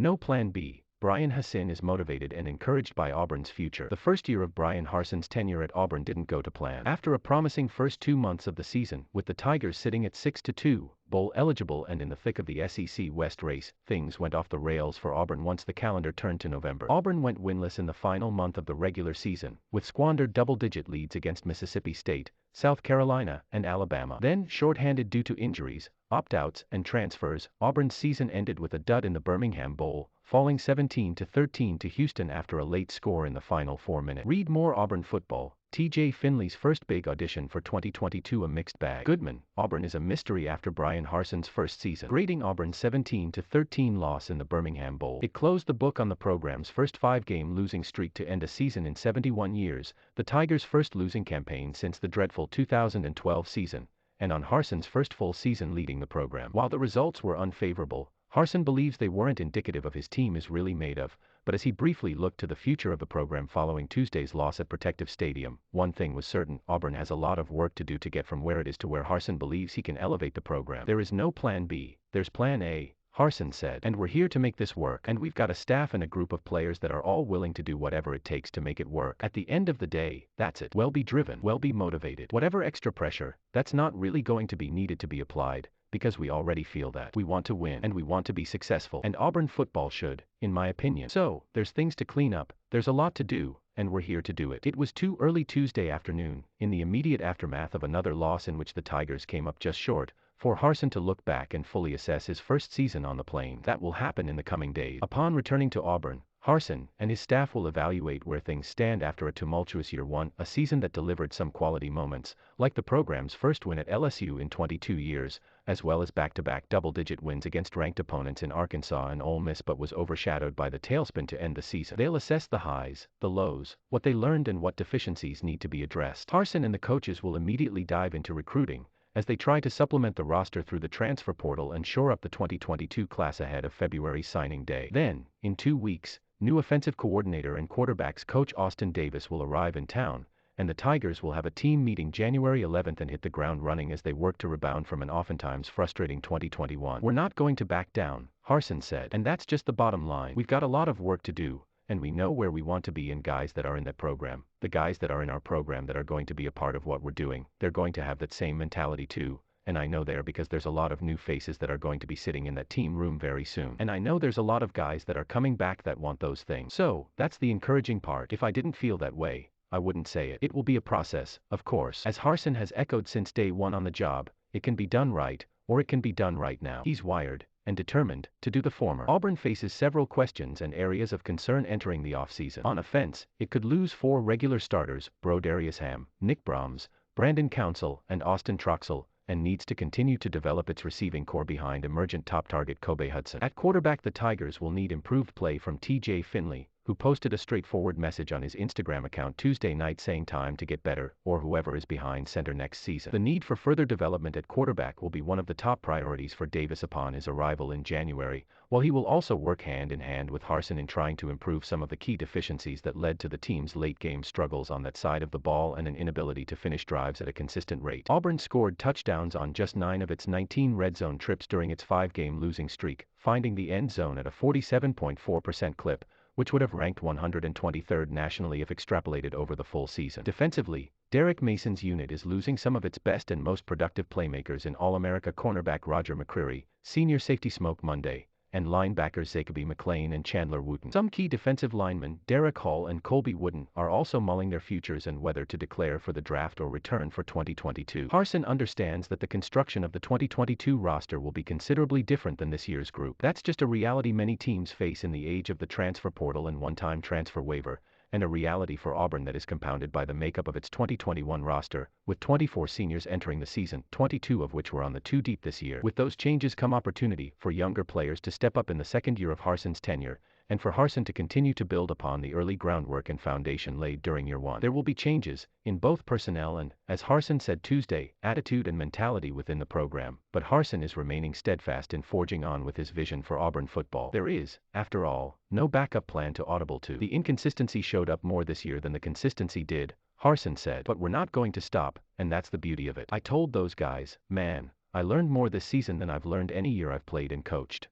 No plan B. Brian Hassin is motivated and encouraged by Auburn's future. The first year of Brian Harsin's tenure at Auburn didn't go to plan. After a promising first 2 months of the season, with the Tigers sitting at 6-2, bowl eligible and in the thick of the SEC West race, things went off the rails for Auburn once the calendar turned to November. Auburn went winless in the final month of the regular season, with squandered double-digit leads against Mississippi State, South Carolina, and Alabama. Then, shorthanded due to injuries, opt-outs, and transfers, Auburn's season ended with a dud in the Birmingham Bowl, falling 17-13 to Houston after a late score in the final 4 minutes. Read more Auburn football. TJ Finley's first big audition for 2022 a mixed bag. Goodman, Auburn is a mystery after Brian Harsin's first season. Grading Auburn's 17-13 loss in the Birmingham Bowl. It closed the book on the program's first 5-game losing streak to end a season in 71 years, the Tigers' first losing campaign since the dreadful 2012 season, and on Harsin's first full season leading the program. While the results were unfavorable, Hassin believes they weren't indicative of his team is really made of, but as he briefly looked to the future of the program following Tuesday's loss at Protective Stadium, one thing was certain: Auburn has a lot of work to do to get from where it is to where Hassin believes he can elevate the program. There is no plan B, there's plan A, Hassin said, and we're here to make this work, and we've got a staff and a group of players that are all willing to do whatever it takes to make it work. At the end of the day, that's it. Well be driven, well be motivated. Whatever extra pressure, that's not really going to be needed to be applied, because we already feel that. We want to win and we want to be successful, and Auburn football should, in my opinion. So, there's things to clean up, there's a lot to do, and we're here to do it. It was too early Tuesday afternoon, in the immediate aftermath of another loss in which the Tigers came up just short, for Hassin to look back and fully assess his first season on the plane. That will happen in the coming days. Upon returning to Auburn, Hassin and his staff will evaluate where things stand after a tumultuous year one, a season that delivered some quality moments, like the program's first win at LSU in 22 years, as well as back-to-back double-digit wins against ranked opponents in Arkansas and Ole Miss, but was overshadowed by the tailspin to end the season. They'll assess the highs, the lows, what they learned and what deficiencies need to be addressed. Hassin and the coaches will immediately dive into recruiting, as they try to supplement the roster through the transfer portal and shore up the 2022 class ahead of February signing day. Then, in 2 weeks, new offensive coordinator and quarterbacks coach Austin Davis will arrive in town, and the Tigers will have a team meeting January 11th and hit the ground running as they work to rebound from an oftentimes frustrating 2021. We're not going to back down, Hassin said, and that's just the bottom line. We've got a lot of work to do, and we know where we want to be, and guys that are in that program, the guys that are in our program that are going to be a part of what we're doing, they're going to have that same mentality too. And I know they're, because there's a lot of new faces that are going to be sitting in that team room very soon. And I know there's a lot of guys that are coming back that want those things. So, that's the encouraging part. If I didn't feel that way, I wouldn't say it. It will be a process, of course. As Hassin has echoed since day one on the job, it can be done right, or it can be done right now. He's wired and determined to do the former. Auburn faces several questions and areas of concern entering the offseason. On offense, it could lose 4 regular starters: Brodarius Ham, Nick Brahms, Brandon Council, and Austin Troxell, and needs to continue to develop its receiving core behind emergent top target Kobe Hudson. At quarterback, the Tigers will need improved play from TJ Finley, who posted a straightforward message on his Instagram account Tuesday night saying time to get better, or whoever is behind center next season. The need for further development at quarterback will be one of the top priorities for Davis upon his arrival in January, while he will also work hand in hand with Hassin in trying to improve some of the key deficiencies that led to the team's late-game struggles on that side of the ball and an inability to finish drives at a consistent rate. Auburn scored touchdowns on just 9 of its 19 red zone trips during its 5-game losing streak, finding the end zone at a 47.4% clip, which would have ranked 123rd nationally if extrapolated over the full season. Defensively, Derek Mason's unit is losing some of its best and most productive playmakers in All-America cornerback Roger McCreary, senior safety Smoke Monday, and linebackers Zacoby McClain and Chandler Wooten. Some key defensive linemen, Derek Hall and Colby Wooden, are also mulling their futures and whether to declare for the draft or return for 2022. Hassin understands that the construction of the 2022 roster will be considerably different than this year's group. That's just a reality many teams face in the age of the transfer portal and one-time transfer waiver, and a reality for Auburn that is compounded by the makeup of its 2021 roster, with 24 seniors entering the season, 22 of which were on the 2 deep this year. With those changes come opportunity for younger players to step up in the second year of Hassin's tenure, and for Hassin to continue to build upon the early groundwork and foundation laid during year one. There will be changes in both personnel and, as Hassin said Tuesday, attitude and mentality within the program, but Hassin is remaining steadfast in forging on with his vision for Auburn football. There is, after all, no backup plan to audible to. The inconsistency showed up more this year than the consistency did, Hassin said, but we're not going to stop, and that's the beauty of it. I told those guys, man, I learned more this season than I've learned any year I've played and coached.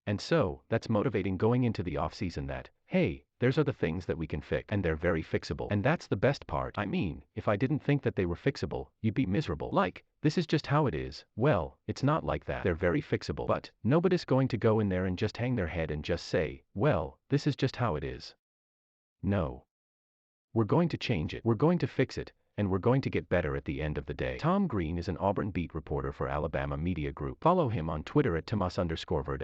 And so, that's motivating going into the offseason that, hey, there's other things that we can fix, and they're very fixable. And that's the best part. I mean, if I didn't think that they were fixable, you'd be miserable. Like, this is just how it is. Well, it's not like that. They're very fixable. But, nobody's going to go in there and just hang their head and just say, well, this is just how it is. No. We're going to change it. We're going to fix it, and we're going to get better at the end of the day. Tom Green is an Auburn beat reporter for Alabama Media Group. Follow him on Twitter at Tomas_Verde.